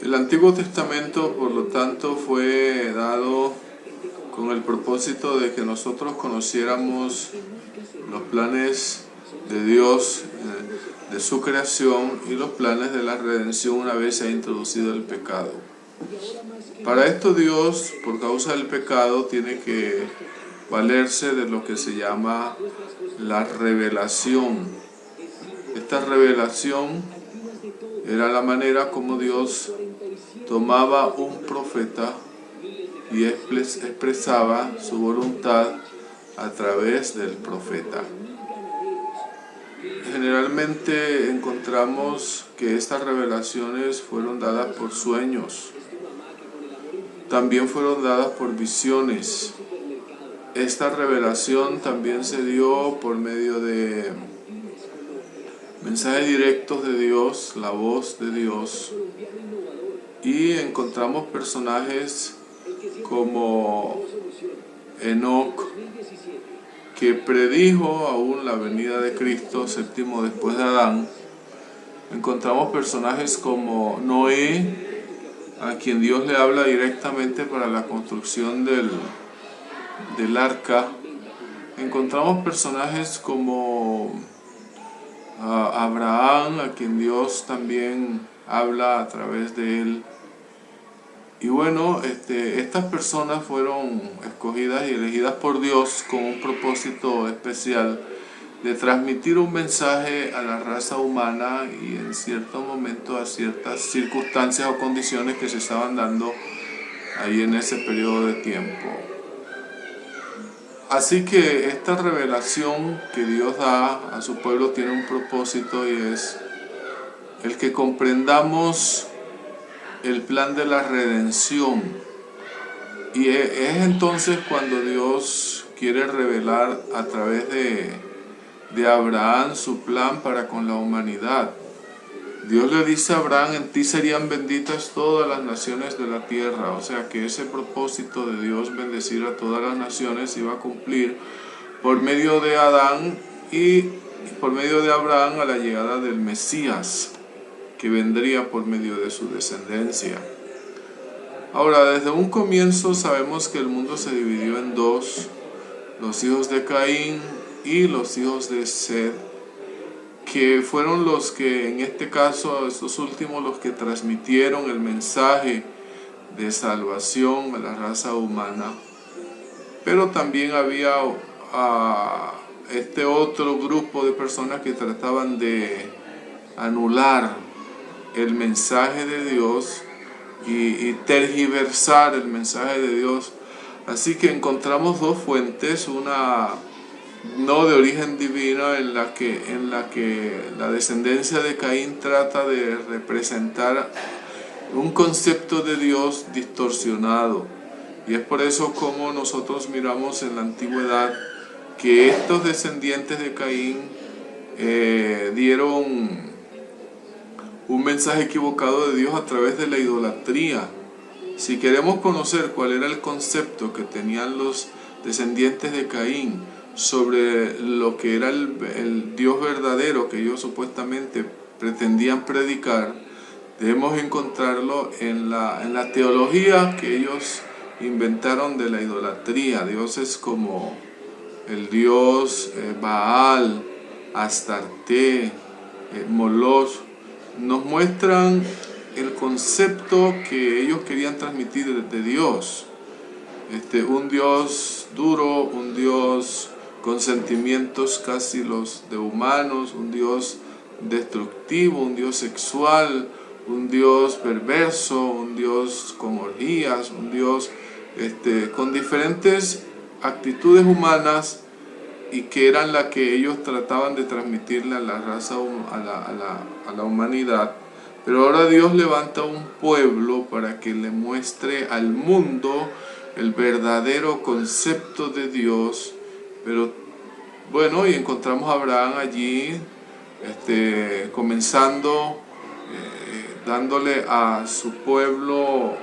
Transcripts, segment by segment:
El Antiguo Testamento, por lo tanto, fue dado con el propósito de que nosotros conociéramos los planes de Dios, de su creación y los planes de la redención una vez se ha introducido el pecado. Para esto Dios, por causa del pecado, tiene que valerse de lo que se llama la revelación. Esta revelación era la manera como Dios tomaba un profeta y expresaba su voluntad a través del profeta. Generalmente encontramos que estas revelaciones fueron dadas por sueños, también fueron dadas por visiones. Esta revelación también se dio por medio de mensajes directos de Dios, la voz de Dios, y encontramos personajes como Enoc, que predijo aún la venida de Cristo, séptimo después de Adán. Encontramos personajes como Noé, a quien Dios le habla directamente para la construcción del arca. Encontramos personajes como Abraham, a quien Dios también habla a través de él. Y bueno, estas personas fueron escogidas y elegidas por Dios con un propósito especial de transmitir un mensaje a la raza humana y en cierto momento a ciertas circunstancias o condiciones que se estaban dando ahí en ese periodo de tiempo. Así que esta revelación que Dios da a su pueblo tiene un propósito, y es el que comprendamos el plan de la redención. Y es entonces cuando Dios quiere revelar a través de Abraham su plan para con la humanidad. Dios le dice a Abraham: en ti serían benditas todas las naciones de la tierra. O sea que ese propósito de Dios, bendecir a todas las naciones, se iba a cumplir por medio de Adán y por medio de Abraham a la llegada del Mesías, que vendría por medio de su descendencia. Ahora, desde un comienzo sabemos que el mundo se dividió en dos: los hijos de Caín y los hijos de Seth, que fueron los que, en este caso, estos últimos, los que transmitieron el mensaje de salvación a la raza humana. Pero también había este otro grupo de personas que trataban de anular el mensaje de Dios y tergiversar el mensaje de Dios. Así que encontramos dos fuentes, una no de origen divino, en la que la descendencia de Caín trata de representar un concepto de Dios distorsionado. Y es por eso como nosotros miramos en la antigüedad que estos descendientes de Caín dieron un mensaje equivocado de Dios a través de la idolatría. Si queremos conocer cuál era el concepto que tenían los descendientes de Caín sobre lo que era el Dios verdadero que ellos supuestamente pretendían predicar, debemos encontrarlo en la teología que ellos inventaron de la idolatría. Dioses como el dios Baal, Astarte, Moloch, nos muestran el concepto que ellos querían transmitir de Dios. Un Dios duro, un Dios con sentimientos casi los de humanos, un Dios destructivo, un Dios sexual, un Dios perverso, un Dios con orgías, un Dios con diferentes actitudes humanas, y que eran la que ellos trataban de transmitirle a la raza, a la humanidad. Pero ahora Dios levanta un pueblo para que le muestre al mundo el verdadero concepto de Dios. Pero bueno, y encontramos a Abraham allí comenzando dándole a su pueblo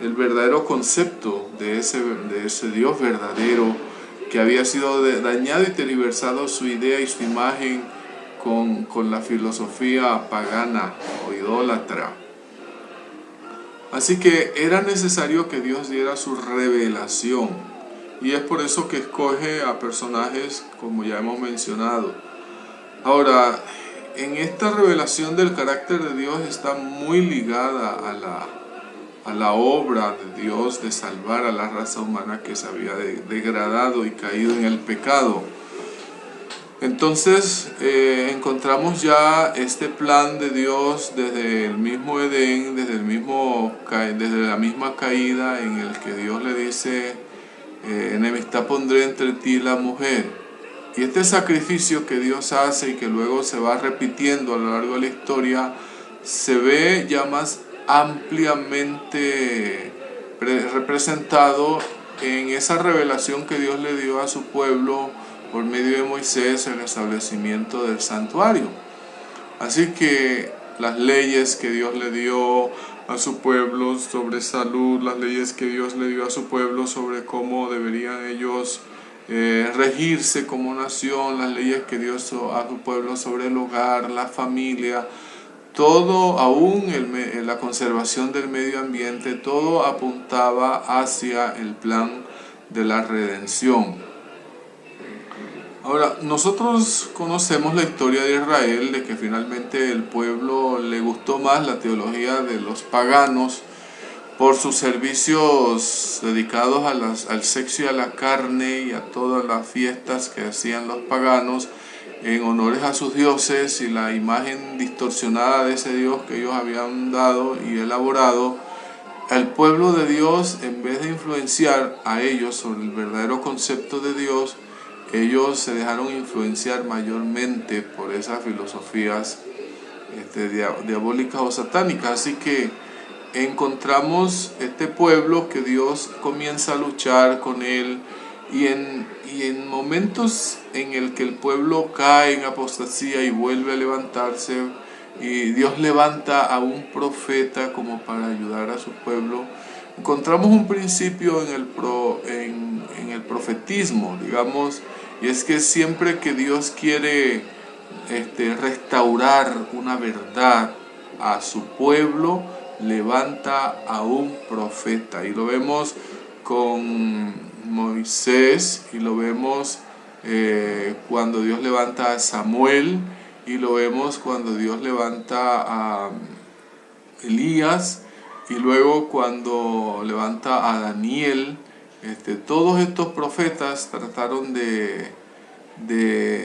el verdadero concepto de ese Dios verdadero, que había sido dañado y tergiversado su idea y su imagen con la filosofía pagana o idólatra. Así que era necesario que Dios diera su revelación, y es por eso que escoge a personajes como ya hemos mencionado. Ahora, en esta revelación del carácter de Dios está muy ligada a la obra de Dios de salvar a la raza humana que se había degradado y caído en el pecado. Entonces encontramos ya este plan de Dios desde el mismo Edén, desde la misma caída, en el que Dios le dice: enemistad pondré entre ti y la mujer. Y este sacrificio que Dios hace y que luego se va repitiendo a lo largo de la historia, se ve ya más ampliamente representado en esa revelación que Dios le dio a su pueblo por medio de Moisés, el establecimiento del santuario. Así que las leyes que Dios le dio a su pueblo sobre salud, las leyes que Dios le dio a su pueblo sobre cómo deberían ellos regirse como nación, las leyes que Dios dio a su pueblo sobre el hogar, la familia, todo, aún la conservación del medio ambiente, todo apuntaba hacia el plan de la redención. Ahora, nosotros conocemos la historia de Israel, de que finalmente el pueblo le gustó más la teología de los paganos por sus servicios dedicados al sexo y a la carne y a todas las fiestas que hacían los paganos en honores a sus dioses, y la imagen distorsionada de ese Dios que ellos habían dado y elaborado. El pueblo de Dios, en vez de influenciar a ellos sobre el verdadero concepto de Dios, ellos se dejaron influenciar mayormente por esas filosofías diabólicas o satánicas. Así que encontramos este pueblo que Dios comienza a luchar con él, y en momentos en el que el pueblo cae en apostasía y vuelve a levantarse, y Dios levanta a un profeta como para ayudar a su pueblo, encontramos un principio en el profetismo, digamos, y es que siempre que Dios quiere restaurar una verdad a su pueblo, levanta a un profeta. Y lo vemos con Moisés, y lo vemos cuando Dios levanta a Samuel, y lo vemos cuando Dios levanta a Elías, y luego cuando levanta a Daniel. Todos estos profetas trataron de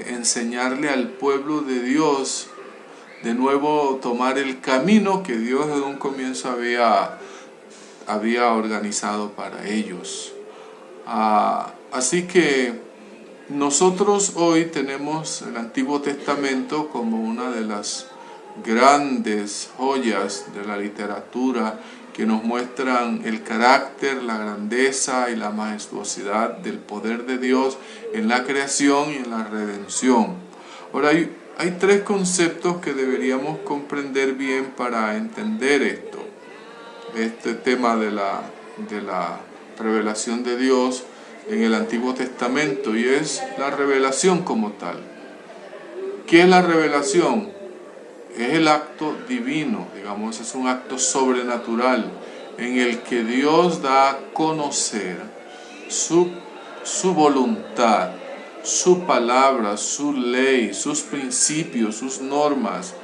enseñarle al pueblo de Dios de nuevo tomar el camino que Dios desde un comienzo había organizado para ellos. Así que nosotros hoy tenemos el Antiguo Testamento como una de las grandes joyas de la literatura que nos muestran el carácter, la grandeza y la majestuosidad del poder de Dios en la creación y en la redención. Ahora, hay tres conceptos que deberíamos comprender bien para entender este tema de la revelación de Dios en el Antiguo Testamento, y es la revelación como tal. ¿Qué es la revelación? Es el acto divino, digamos, es un acto sobrenatural en el que Dios da a conocer su voluntad, su palabra, su ley, sus principios, sus normas,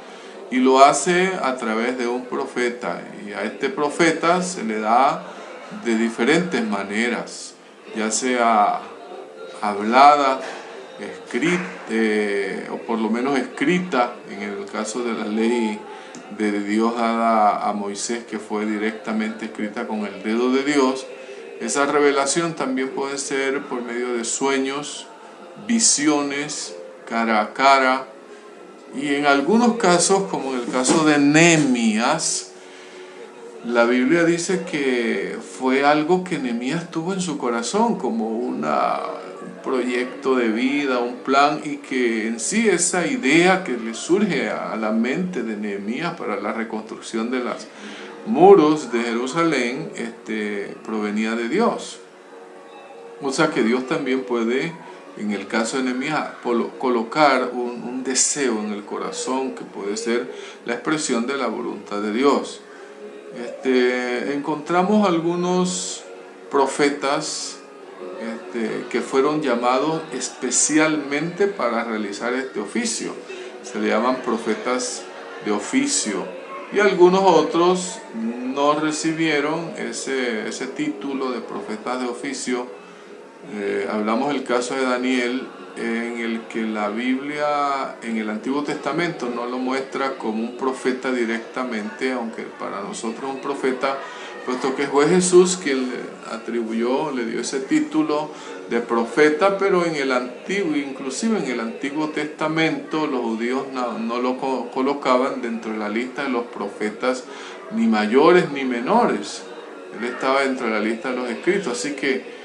y lo hace a través de un profeta. Y a este profeta se le da de diferentes maneras, ya sea hablada, escrita, o por lo menos escrita, en el caso de la ley de Dios dada a Moisés, que fue directamente escrita con el dedo de Dios. Esa revelación también puede ser por medio de sueños, visiones, cara a cara, y en algunos casos, como en el caso de Nehemías, la Biblia dice que fue algo que Nehemías tuvo en su corazón como un proyecto de vida, un plan, y que en sí esa idea que le surge a la mente de Nehemías para la reconstrucción de los muros de Jerusalén provenía de Dios. O sea que Dios también puede en el caso de Nehemías, colocar un deseo en el corazón que puede ser la expresión de la voluntad de Dios. Encontramos algunos profetas que fueron llamados especialmente para realizar este oficio. Se le llaman profetas de oficio, y algunos otros no recibieron ese título de profetas de oficio. Hablamos del caso de Daniel, en el que la Biblia en el Antiguo Testamento no lo muestra como un profeta directamente, aunque para nosotros es un profeta, puesto que fue Jesús quien le dio ese título de profeta, pero en el Antiguo, inclusive en el Antiguo Testamento, los judíos no lo colocaban dentro de la lista de los profetas, ni mayores ni menores. Él estaba dentro de la lista de los escritos, así que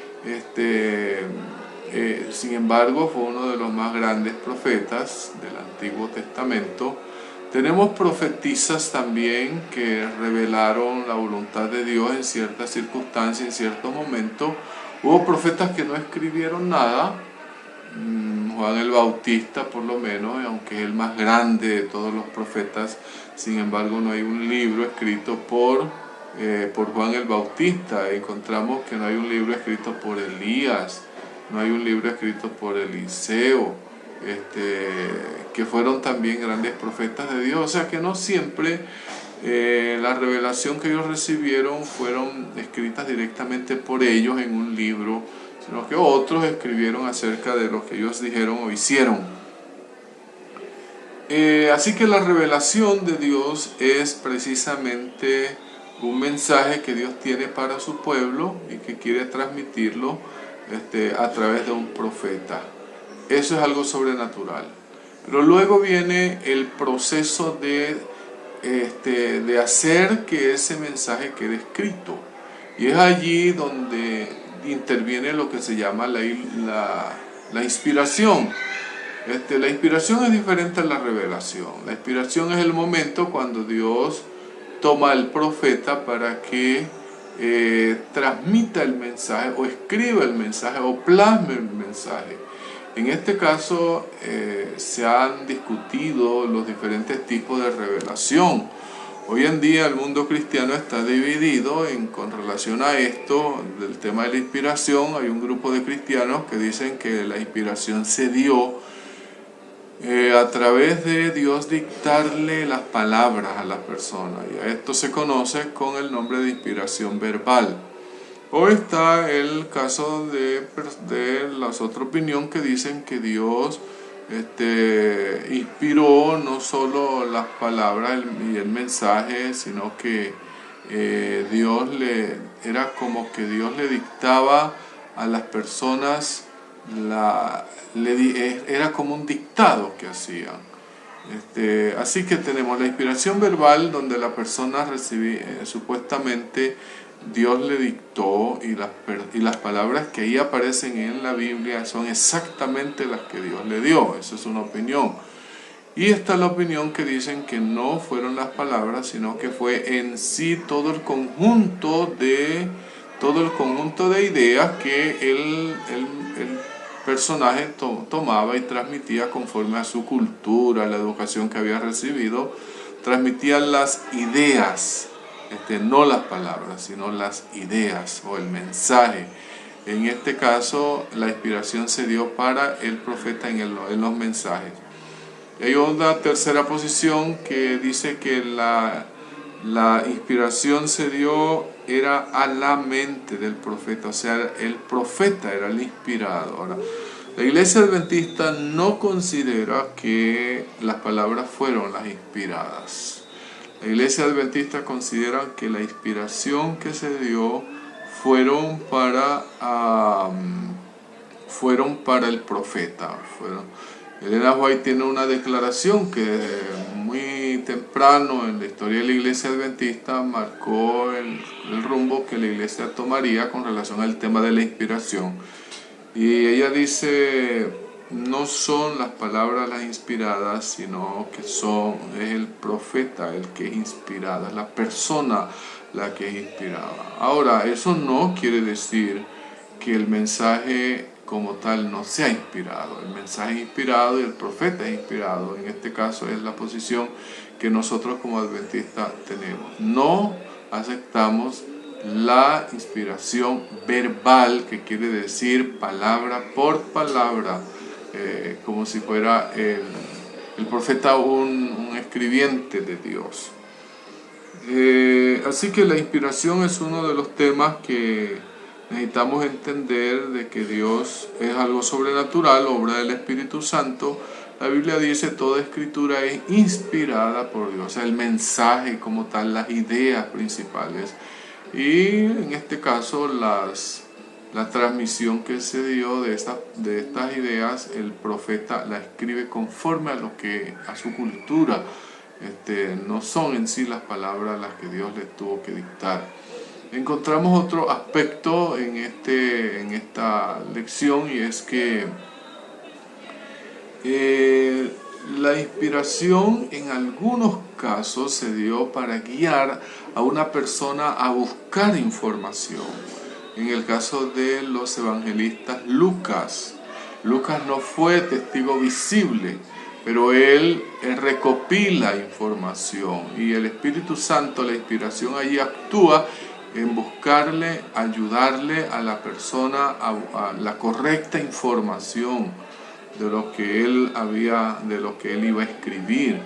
sin embargo fue uno de los más grandes profetas del Antiguo Testamento. Tenemos profetisas también que revelaron la voluntad de Dios en ciertas circunstancias, en ciertos momentos. Hubo profetas que no escribieron nada. Juan el Bautista, por lo menos, aunque es el más grande de todos los profetas, sin embargo no hay un libro escrito por Juan el Bautista. Encontramos que no hay un libro escrito por Elías, no hay un libro escrito por Eliseo, que fueron también grandes profetas de Dios. O sea que no siempre la revelación que ellos recibieron fueron escritas directamente por ellos en un libro, sino que otros escribieron acerca de lo que ellos dijeron o hicieron. Así que la revelación de Dios es precisamente un mensaje que Dios tiene para su pueblo y que quiere transmitirlo a través de un profeta. Eso es algo sobrenatural. Pero luego viene el proceso de hacer que ese mensaje quede escrito. Y es allí donde interviene lo que se llama la inspiración. La inspiración es diferente a la revelación. La inspiración es el momento cuando Dios toma al profeta para que transmita el mensaje, o escriba el mensaje, o plasme el mensaje. En este caso se han discutido los diferentes tipos de revelación. Hoy en día el mundo cristiano está dividido con relación a esto, del tema de la inspiración. Hay un grupo de cristianos que dicen que la inspiración se dio a través de Dios dictarle las palabras a las personas, y a esto se conoce con el nombre de inspiración verbal. O está el caso de la otra opinión, que dicen que Dios inspiró no solo las palabras y el mensaje, sino que era como que Dios le dictaba a las personas, era como un dictado que hacían. Así que tenemos la inspiración verbal, donde la persona recibía, supuestamente Dios le dictó, y las palabras que ahí aparecen en la Biblia son exactamente las que Dios le dio. Esa es una opinión. Y está la opinión que dicen que no fueron las palabras, sino que fue en sí todo el conjunto de ideas que el personaje tomaba y transmitía conforme a su cultura, la educación que había recibido. Transmitían las ideas, no las palabras, sino las ideas o el mensaje. En este caso, la inspiración se dio para el profeta en los mensajes. Hay una tercera posición que dice que la inspiración se dio era a la mente del profeta, o sea, el profeta era el inspirado. Ahora, la Iglesia Adventista no considera que las palabras fueron las inspiradas. La Iglesia Adventista considera que la inspiración que se dio fueron para el profeta. Elena White tiene una declaración que muy temprano en la historia de la Iglesia Adventista marcó el rumbo que la Iglesia tomaría con relación al tema de la inspiración. Y ella dice: no son las palabras las inspiradas, sino que es el profeta el que es inspirada, es la persona la que es inspirada. Ahora, eso no quiere decir que el mensaje como tal no sea inspirado. El mensaje es inspirado y el profeta es inspirado. En este caso es la posición que nosotros como adventistas tenemos. No aceptamos la inspiración verbal, que quiere decir palabra por palabra, como si fuera el profeta un escribiente de Dios. Así que la inspiración es uno de los temas que necesitamos entender, de que Dios es algo sobrenatural, obra del Espíritu Santo. La Biblia dice toda escritura es inspirada por Dios, o sea, el mensaje como tal, las ideas principales. Y en este caso la transmisión que se dio de estas ideas, el profeta la escribe conforme a su cultura. No son en sí las palabras las que Dios les tuvo que dictar. Encontramos otro aspecto en esta lección, y es que la inspiración en algunos casos se dio para guiar a una persona a buscar información. En el caso de los evangelistas, Lucas no fue testigo visible, pero él recopila información, y el Espíritu Santo, la inspiración allí actúa en buscarle, ayudarle a la persona a la correcta información de lo que él iba a escribir.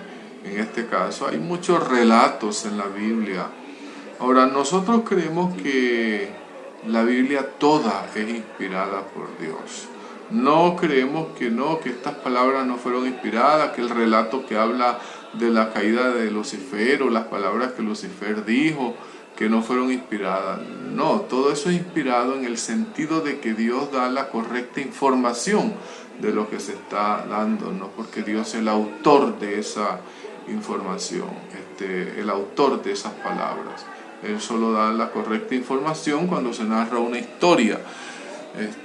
En este caso hay muchos relatos en la Biblia. Ahora, nosotros creemos que la Biblia toda es inspirada por Dios. No creemos que estas palabras no fueron inspiradas, que el relato que habla de la caída de Lucifer, o las palabras que Lucifer dijo, que no fueron inspiradas. No, todo eso es inspirado en el sentido de que Dios da la correcta información de lo que se está dando, ¿no? Porque Dios es el autor de esa información, el autor de esas palabras. Él solo da la correcta información cuando se narra una historia.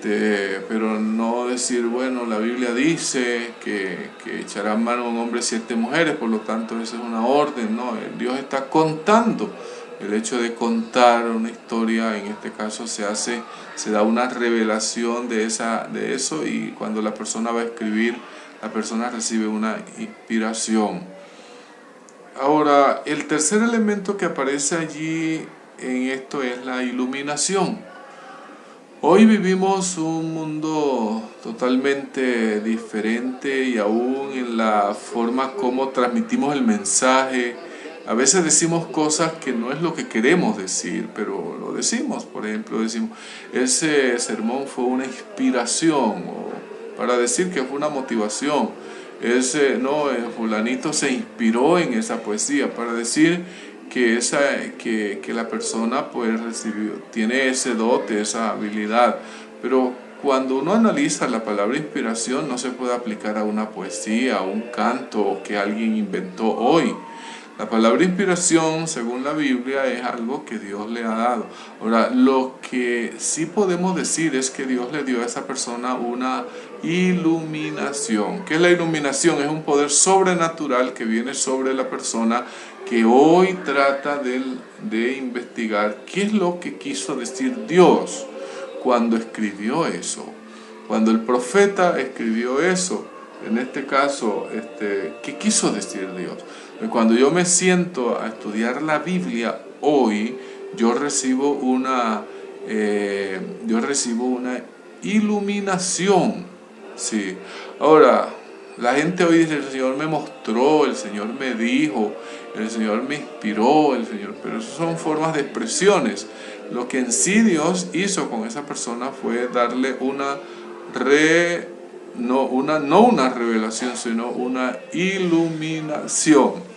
Pero no decir, bueno, la Biblia dice que echarán mano a un hombre 7 mujeres, por lo tanto esa es una orden. No, Dios está contando. El hecho de contar una historia, en este caso se da una revelación de eso, y cuando la persona va a escribir, la persona recibe una inspiración. Ahora, el tercer elemento que aparece allí en esto es la iluminación. Hoy vivimos un mundo totalmente diferente, y aún en la forma como transmitimos el mensaje, a veces decimos cosas que no es lo que queremos decir, pero lo decimos. Por ejemplo, decimos, ese sermón fue una inspiración, o para decir que fue una motivación. Fulanito se inspiró en esa poesía, para decir que la persona pues tiene ese dote, esa habilidad. Pero cuando uno analiza la palabra inspiración, no se puede aplicar a una poesía, a un canto que alguien inventó hoy. La palabra inspiración, según la Biblia, es algo que Dios le ha dado. Ahora, lo que sí podemos decir es que Dios le dio a esa persona una iluminación. ¿Qué es la iluminación? Es un poder sobrenatural que viene sobre la persona, que hoy trata de investigar qué es lo que quiso decir Dios cuando escribió eso. Cuando el profeta escribió eso, en este caso, ¿qué quiso decir Dios? Cuando yo me siento a estudiar la Biblia hoy, yo recibo una iluminación. Sí. Ahora, la gente hoy dice, el Señor me mostró, el Señor me dijo, el Señor me inspiró, pero eso son formas de expresiones. Lo que en sí Dios hizo con esa persona fue darle no una revelación, sino una iluminación.